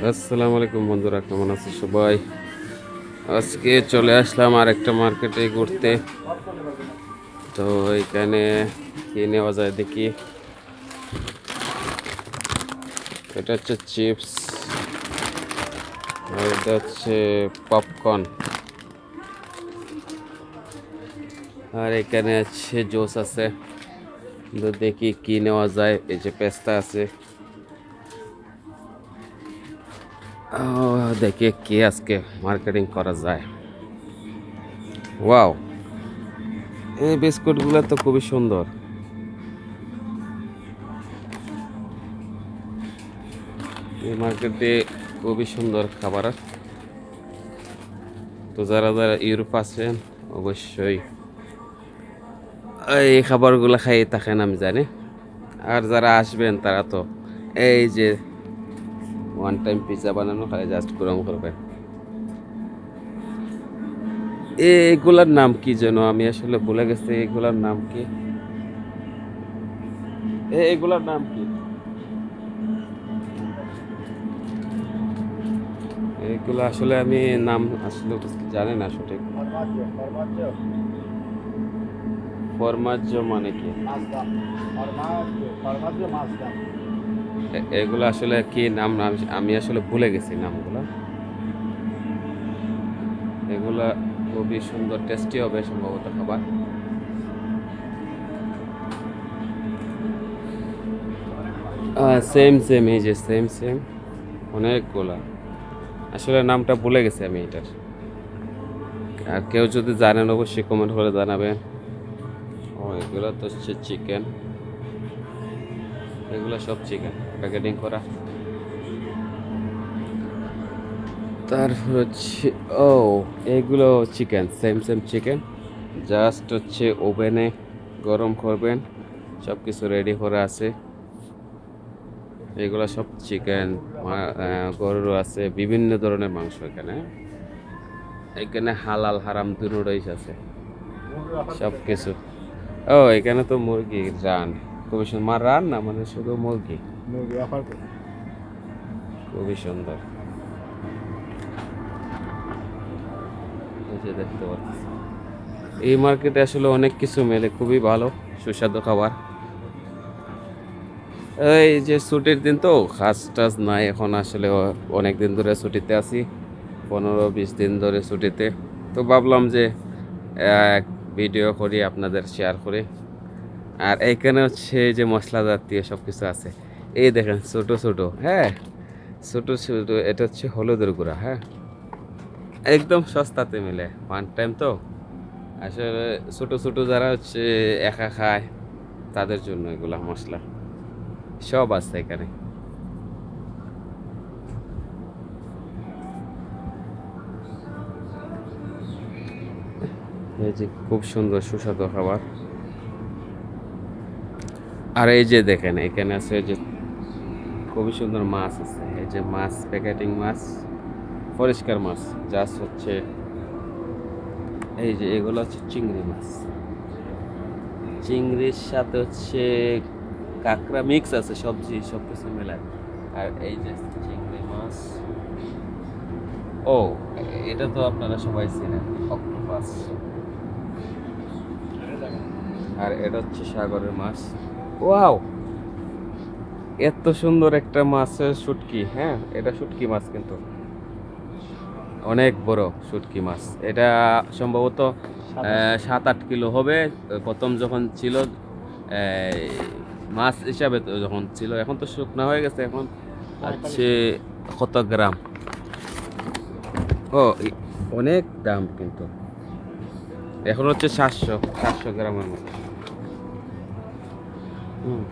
আসসালামু আলাইকুম বন্ধুরা, কেমন আছো সবাই? আজকে চলে আসলাম আর একটা মার্কেটে ঘুরতে। তো এখানে কি নেওয়া যায় দেখি। এটা হচ্ছে চিপস, আর এটা হচ্ছে পপকর্ন, আর এখানে আছে জুস আছে। তো দেখি কি নেওয়া যায়। এই যে পেস্তা আছে। দেখি কি আজকে মার্কেটিং করা যায়। ওয়াও, এই বিস্কুটগুলো তো খুবই সুন্দর। এই মার্কেটে খুবই সুন্দর খাবার। তো যারা যারা ইউরোপ আছেন অবশ্যই এই খাবারগুলো খাইয়ে থাকেন, আমি জানি। আর যারা আসবেন তারা তো এই যে ওয়ান টাইম পিৎজা বানানো খালি জাস্ট গরম করবেন। এগুলার নাম কি যেন, আমি আসলে ভুলে গেছি এগুলার নাম কি। এগুলার নাম কি? এগুলো আসলে আমি নাম আসলে জানি না সঠিক। ফরমাজ্জো মানে কি? এগুলো আসলে কি নাম, আমি আসলে ভুলে গেছি নামগুলো। এগুলা খুবই সুন্দর, টেস্টি হবে সম্ভবত খাবার। সেম সেম, এই যে সেম সেম অনেকগুলা। আসলে নামটা ভুলে গেছি আমি এটার। আর কেউ যদি জানেন অবশ্যই কমেন্ট করে জানাবেন। ও, এগুলো তো হচ্ছে চিকেন। এগুলো সব চিকেন প্যাকেটিং করা। তারপর হচ্ছে, ও, এগুলো chicken, same same chicken. Just হচ্ছে ওভেনে গরম করবেন, সব কিছু রেডি করা আছে। এগুলো সব চিকেন, গরুরও আছে, বিভিন্ন ধরনের মাংস এখানে। এখানে হালাল হারাম দুটোই আছে, সব কিছু। ও, এখানে তো মুরগি রান, খুবই সুন্দর। মা রান না, মানে শুধু মুরগি। খুবই সুন্দর, এই যে দেখতে পাচ্ছি। এই মার্কেটে আসলে অনেক কিছু মেলে, খুবই ভালো সুস্বাদু খাবার। এই যে ছুটির দিন তো কাজ টাজ নাই এখন, আসলে অনেক দিন ধরে ছুটিতে আছি, 15-20 দিন ধরে ছুটিতে। তো ভাবলাম যে এক ভিডিও করি, আপনাদের শেয়ার করি। আর এইখানে হচ্ছে এই যে মশলা জাতীয় সব কিছু আছে। এই দেখেন ছোট ছোট, হ্যাঁ, ছোট ছোট, এটা হচ্ছে হলুদের গুঁড়া, হ্যাঁ, একদম সস্তাতে মিলে, ওয়ান টাইম তো। আসলে ছোট ছোট যারা হচ্ছে একা খায় তাদের জন্য এগুলা মশলা সব আছে এখানে। এই যে খুব সুন্দর সুস্বাদু খাবার। আর এই যে দেখেন এখানে আছে যে খুবই সুন্দর মাছ আছে। এই যে মাছ, প্যাকেটিং মাছ, পরিষ্কার মাছ, জাস্ট হচ্ছে এই যে এগুলো হচ্ছে চিংড়ি মাছ। চিংড়ির সাথে হচ্ছে কাঁকড়া মিক্স আছে, সবজি সব কিছু মেলায়। আর এই যে চিংড়ি মাছ। ও, এটা তো আপনারা সবাই চেনেন, অক্টোপাস। আর এটা হচ্ছে সাগরের মাছ। ওয়াও, এত সুন্দর একটা মাছের শুটকি, হ্যাঁ, এটা শুটকি মাছ কিন্তু অনেক বড় শুটকি মাছ। এটা সম্ভবত 7-8 কিলো হবে। প্রথম যখন ছিল এই, মাছ হিসাবে তো যখন ছিল, এখন তো শুকনা হয়ে গেছে, এখন হচ্ছে কত গ্রাম। ও, অনেক দাম কিন্তু। এখন হচ্ছে 700 গ্রামের মতো। হুম।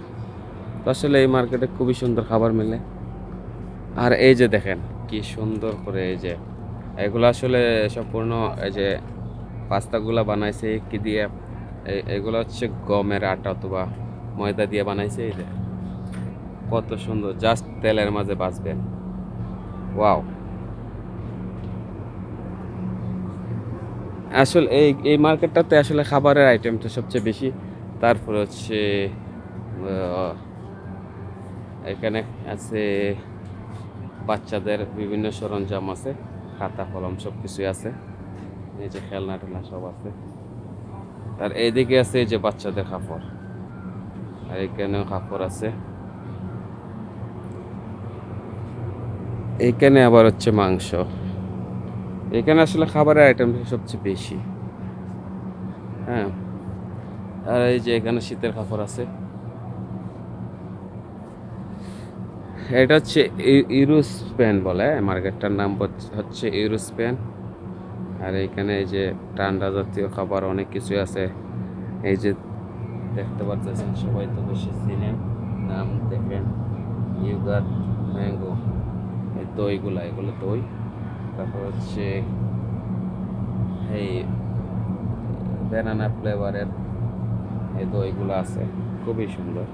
তো আসলে এই মার্কেটে খুবই সুন্দর খাবার মেলে। আর এই যে দেখেন কি সুন্দর করে, এই যে এগুলো আসলে সম্পূর্ণ, এই যে পাস্তাগুলা বানাইছে কি দিয়ে, এগুলো হচ্ছে গমের আটা অথবা ময়দা দিয়ে বানাইছে। এই যে কত সুন্দর, জাস্ট তেলের মাঝে ভাজবেন। ওয়াও, আসলে এই মার্কেটটাতে আসলে খাবারের আইটেমটা সবচেয়ে বেশি। তারপরে হচ্ছে আহ, এখানে আছে বাচ্চাদের বিভিন্ন সরঞ্জাম আছে, খাতা কলম সব কিছুই আছে। এই যে খেলনা টেলনা সব আছে। আর এইদিকে আছে এই যে বাচ্চাদের কাপড়, আর এখানেও কাপড় আছে। এখানে আবার হচ্ছে মাংস। এখানে আসলে খাবারের আইটেম সবচেয়ে বেশি। হ্যাঁ, আর এই যে এখানে শীতের কাপড় আছে। এটা হচ্ছে ইউরোস্পেন বলে, মার্কেটটার নাম হচ্ছে ইউরোস্পেন। আর এইখানে এই যে ঠান্ডা জাতীয় খাবার অনেক কিছু আছে। এই যে দেখতে পাচ্ছেন, সবাই তো বেশি চিনেন, নাম দেখেন ইউগার, ম্যাঙ্গো, এই দইগুলা, এগুলো দই। তারপর হচ্ছে এই ব্যানানা ফ্লেভারের এই দইগুলো আছে, খুবই সুন্দর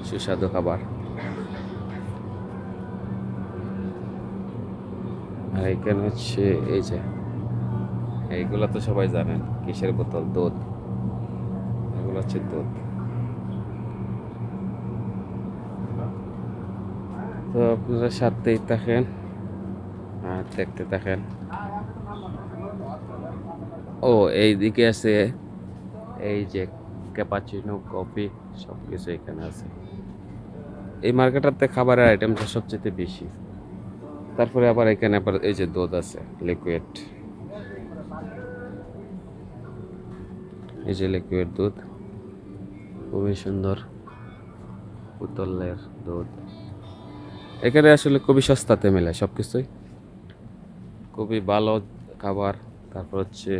সুস্বাদু খাবার। আর এখানে হচ্ছে এই যে এইগুলা তো সবাই জানেন, কিসের বোতল, দুধ, এগুলো হচ্ছে দুধ। তো আপনারা সাথেই থাকেন আর দেখতে থাকেন। ও এইদিকে আছে এই যে ক্যাপাচিনো, কফি, সব কিছু এখানে আছে। এই মার্কেটটাতে খাবারের আইটেমটা সবচেয়ে বেশি। তারপরে আবার এখানে আবার এই যে দুধ আছে লিকুইড, এই যে লিকুইড দুধ, খুবই সুন্দর বোতলের দুধ। এখানে আসলে খুবই সস্তাতে মেলে সব কিছুই, খুবই ভালো খাবার। তারপর হচ্ছে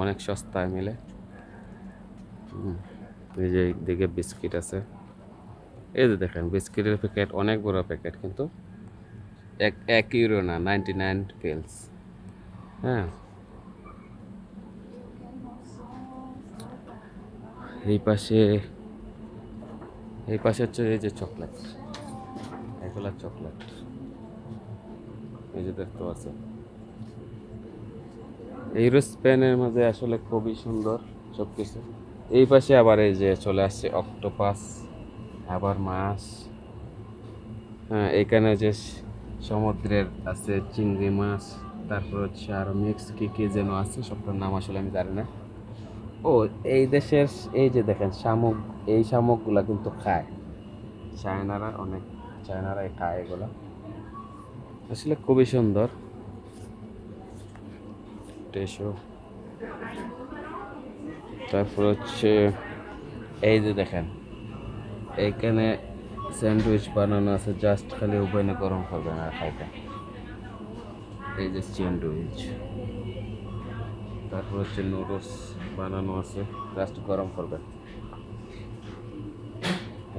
অনেক সস্তায় মিলে। এই যে দিকে বিস্কিট আছে, এই যে দেখেন বিস্কিটের প্যাকেট, অনেক বড় প্যাকেট, কিন্তু 1 ইউরো না, 99 পেন্স। হ্যাঁ, এই পাশে হচ্ছে এই যে চকলেট, এগুলা চকলেট, এই যে দেখতে পাচ্ছেন। ইউরোস্পেনের মাঝে আসলে খুবই সুন্দর সব কিছু। এই পাশে আবার এই যে চলে আসছে অক্টোপাস, আবার মাছ। হ্যাঁ, এখানে যে সমুদ্রের আছে চিংড়ি মাছ, তারপর হচ্ছে আরো মিক্স কি কি যেন আছে, সবটার নাম আসলে আমি জানি না। ও, এই দেশের এই যে দেখেন শামুক, এই শামুকগুলা কিন্তু খায় চায়নারাই খায় এগুলা, আসলে খুবই সুন্দর টেস্টও। তারপর হচ্ছে এই যে দেখেন এইখানে স্যান্ডউইচ বানানো আছে, জাস্ট খালি ওভেনে গরম করবেন আর খাইবেন। এই যে স্যান্ডউইচ, তারপর হচ্ছে নুডলস বানানো আছে, জাস্ট গরম করবেন।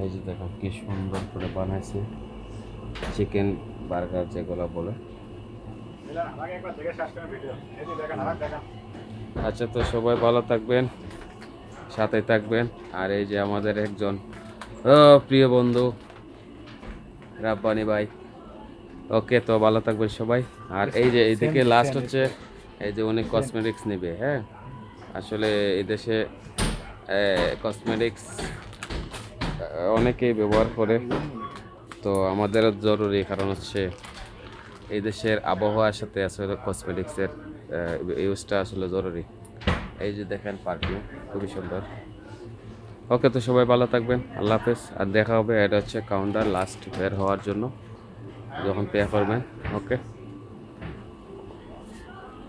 এই যে দেখেন কি সুন্দর করে বানাইছে, চিকেন বার্গার যেগুলো বলে। আচ্ছা, তো সবাই ভালো থাকবেন, সাথে থাকবেন। আর এই যে আমাদের একজন প্রিয় বন্ধু রাব্বানি ভাই, ওকে, তো ভালো থাকবেন সবাই। আর এই যে এইদিকে লাস্ট হচ্ছে এই যে উনি কসমেটিক্স নেবে। হ্যাঁ, আসলে এই দেশে কসমেটিক্স অনেকেই ব্যবহার করে, তো আমাদেরও জরুরি, কারণ হচ্ছে এই দেশের আবহাওয়ার সাথে আসলে কসমেটিক্সের ইউজটা আসলে জরুরি। এই যে দেখেন পারফিউম, খুবই সুন্দর। ওকে, তো সবাই ভালো থাকবেন, আল্লাহ হাফেজ। আর দেখা হবে, এটা হচ্ছে কাউন্টার লাস্ট বের হওয়ার জন্য, যখন পে করবেন। ওকে।